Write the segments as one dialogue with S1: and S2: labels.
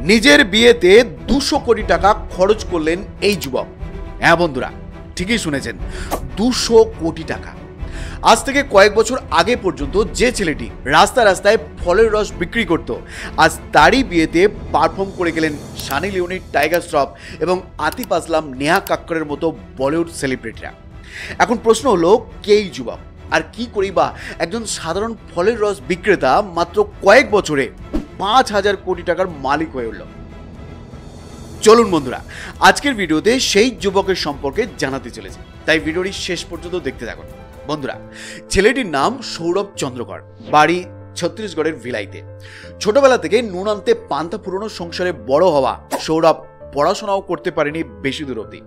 S1: নিজের বিয়েতে 200 কোটি টাকা খরচ করলেন এই যুবক। হ্যাঁ বন্ধুরা, ঠিকই শুনেছেন, 200 কোটি টাকা। আজ থেকে কয়েক বছর আগে পর্যন্ত যে ছেলেটি রাস্তায় রাস্তায় ফলের রস বিক্রি করত, আজ তারই বিয়েতে পারফর্ম করে গেলেন সানি লিওনি, টাইগার শ্রফ এবং আতিফ আসলাম, নেহা কাক্করের মতো বলিউড সেলিব্রিটিরা। এখন প্রশ্ন হলো, কে এই যুবক আর কি করি বা একজন সাধারণ ফলের রস বিক্রেতা মাত্র কয়েক বছরে 5,000 কোটি টাকার মালিক হয়ে উঠল? চলুন বন্ধুরা, আজকের ভিডিওতে সেই যুবকের সম্পর্কে জানাতে চলেছি, তাই ভিডিওটি শেষ পর্যন্ত দেখতে থাকুন। বন্ধুরা, ছেলেটির নাম সৌরভ চন্দ্রকর, বাড়ি ছত্তিশগড়ের ভিলাইতে। ছোটবেলা থেকে নুন আনতে পান্তা পুরনো সংসারে বড় হওয়া সৌরভ পড়াশোনাও করতে পারেনি বেশি দূর অবধি।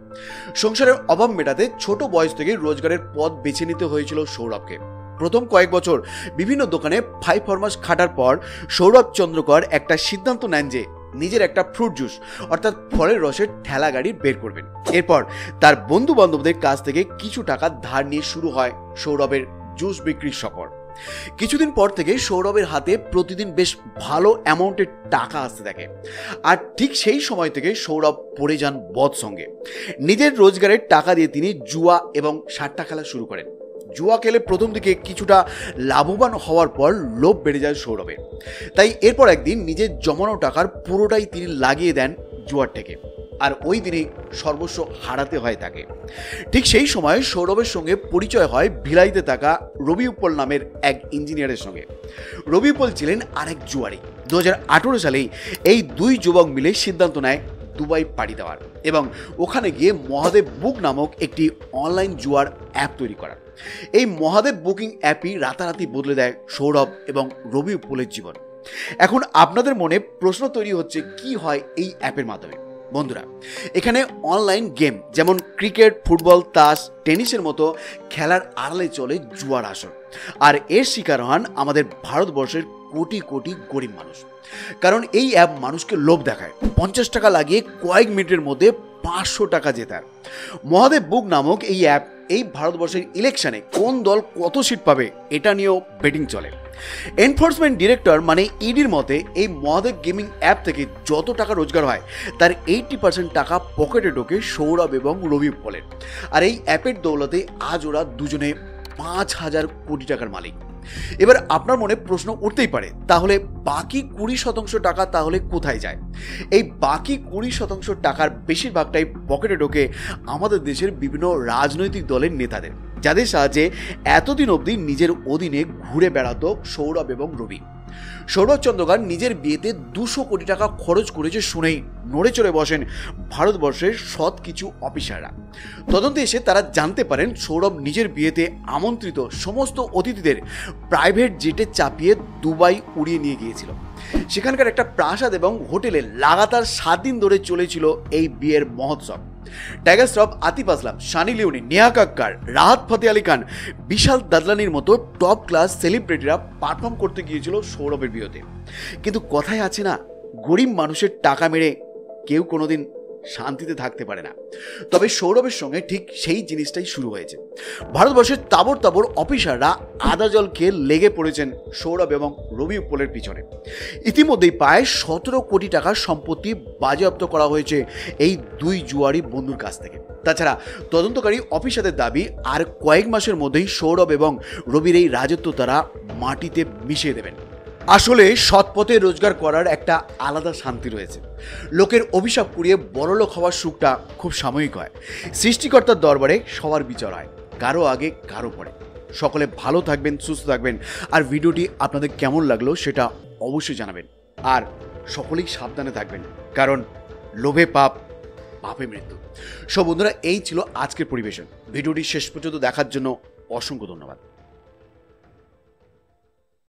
S1: সংসারের অভাব মেটাতে ছোট বয়স থেকে রোজগারের পথ বেছে নিতে হয়েছিল সৌরভকে। প্রথম কয়েক বছর বিভিন্ন দোকানে 5 ফরমাস খাটার পর সৌরভ চন্দ্রকর একটা সিদ্ধান্ত নেন যে নিজের একটা ফ্রুট জুস অর্থাৎ ফলের রসের ঠেলা গাড়ি বের করবেন। এরপর তার বন্ধু বান্ধবদের কাছ থেকে কিছু টাকা ধার নিয়ে শুরু হয় সৌরভের জুস বিক্রির সফর। কিছুদিন পর থেকে সৌরভের হাতে প্রতিদিন বেশ ভালো অ্যামাউন্টের টাকা আসতে থাকে। আর ঠিক সেই সময় থেকে সৌরভ পড়ে যান বদ সঙ্গে। নিজের রোজগারের টাকা দিয়ে তিনি জুয়া এবং সাট্টা খেলা শুরু করেন। জুয়া খেলে প্রথম দিকে কিছুটা লাভবান হওয়ার পর লোভ বেড়ে যায় সৌরভের। তাই এরপর একদিন নিজের জমানো টাকার পুরোটাই তিনি লাগিয়ে দেন জুয়ার থেকে, আর ওই দিনেই সর্বস্ব হারাতে হয় তাকে। ঠিক সেই সময় সৌরভের সঙ্গে পরিচয় হয় ভিলাইতে থাকা রবি উপল নামের এক ইঞ্জিনিয়ারের সঙ্গে। রবি উপল ছিলেন আরেক জুয়ারি। 2018 সালেই এই দুই যুবক মিলে সিদ্ধান্ত নেয় দুবাই পাড়ি দেওয়ার এবং ওখানে গিয়ে মহাদেব বুক নামক একটি অনলাইন জুয়ার অ্যাপ তৈরি করার। এই মহাদেব বুকিং অ্যাপই রাতারাতি বদলে দেয় সৌরভ এবং রবি উপলের জীবন। এখন আপনাদের মনে প্রশ্ন তৈরি হচ্ছে, কি হয় এই অ্যাপের মাধ্যমে? বন্ধুরা, এখানে অনলাইন গেম যেমন ক্রিকেট, ফুটবল, তাস, টেনিসের মতো খেলার আড়ালে চলে জুয়ার আসর। আর এর শিকার হন আমাদের ভারতবর্ষের কোটি কোটি গরিব মানুষ। কারণ এই অ্যাপ মানুষকে লোভ দেখায় 50 টাকা লাগিয়ে কয়েক মিনিটের মধ্যে 500 টাকা জেতার। মহাদেব বুক নামক এই অ্যাপ এই ভারতবর্ষের ইলেকশনে কোন দল কত সিট পাবে এটা নিয়েও বেটিং চলে। এনফোর্সমেন্ট ডিরেক্টর মানে ইডির মতে এই মহাদেব গেমিং অ্যাপ থেকে যত টাকা রোজগার হয় তার 80% টাকা পকেটে ঢোকে সৌরভ এবং রবি উপলের। আর এই অ্যাপের দৌলতে আজ ওরা দুজনে 5,000 কোটি টাকার মালিক। এবার আপনার মনে প্রশ্ন উঠতেই পারে, তাহলে বাকি 20% টাকা তাহলে কোথায় যায়? এই বাকি 20% টাকার বেশিরভাগটাই পকেটে ঢোকে আমাদের দেশের বিভিন্ন রাজনৈতিক দলের নেতাদের, যাদের সাহায্যে এতদিন অবধি নিজের অধীনে ঘুরে বেড়াতো সৌরভ এবং রবি। সৌরভ চন্দ্রকর নিজের বিয়েতে 200 কোটি টাকা খরচ করেছে শুনেই নড়ে চড়ে বসেন ভারতবর্ষের সৎ কিছু অফিসাররা। তদন্তে এসে তারা জানতে পারেন সৌরভ নিজের বিয়েতে আমন্ত্রিত সমস্ত অতিথিদের প্রাইভেট জেটে চাপিয়ে দুবাই উড়িয়ে নিয়ে গিয়েছিল। সেখানকার একটা প্রাসাদ এবং হোটেলে লাগাতার 7 দিন ধরে চলেছিল এই বিয়ের মহোৎসব। টাইগার শ্রফ, আতিফ আসলাম, সানি লিওনি, নেহা কাক্কর, রাহাত ফতে আলী খান, বিশাল দাদলানির মতো টপ ক্লাস সেলিব্রিটিরা পারফর্ম করতে গিয়েছিল সৌরভের বিয়েতে। কিন্তু কথায় আছে না, গরিব মানুষের টাকা মেরে কেউ কোনোদিন শান্তিতে থাকতে পারে না। তবে সৌরভের সঙ্গে ঠিক সেই জিনিসটাই শুরু হয়েছে। ভারতবর্ষের তাবড় তাবড় অফিসাররা আদা জল খেয়ে লেগে পড়েছেন সৌরভ এবং রবি উপলের পিছনে। ইতিমধ্যেই প্রায় 17 কোটি টাকার সম্পত্তি বাজেয়াপ্ত করা হয়েছে এই দুই জুয়ারি বন্ধুর কাছ থেকে। তাছাড়া তদন্তকারী অফিসারদের দাবি, আর কয়েক মাসের মধ্যেই সৌরভ এবং রবির এই রাজত্ব তারা মাটিতে মিশিয়ে দেবেন। আসলে সৎ পথে রোজগার করার একটা আলাদা শান্তি রয়েছে। লোকের অভিশাপ কুড়িয়ে বড়লোক হওয়ার সুখটা খুব সাময়িক হয়। সৃষ্টিকর্তার দরবারে সবার বিচার হয়, কারো আগে কারো পরে। সকলে ভালো থাকবেন, সুস্থ থাকবেন। আর ভিডিওটি আপনাদের কেমন লাগলো সেটা অবশ্যই জানাবেন। আর সকলেই সাবধানে থাকবেন, কারণ লোভে পাপ, পাপে মৃত্যু। সব বন্ধুরা, এই ছিল আজকের পরিবেশন। ভিডিওটি শেষ পর্যন্ত দেখার জন্য অসংখ্য ধন্যবাদ।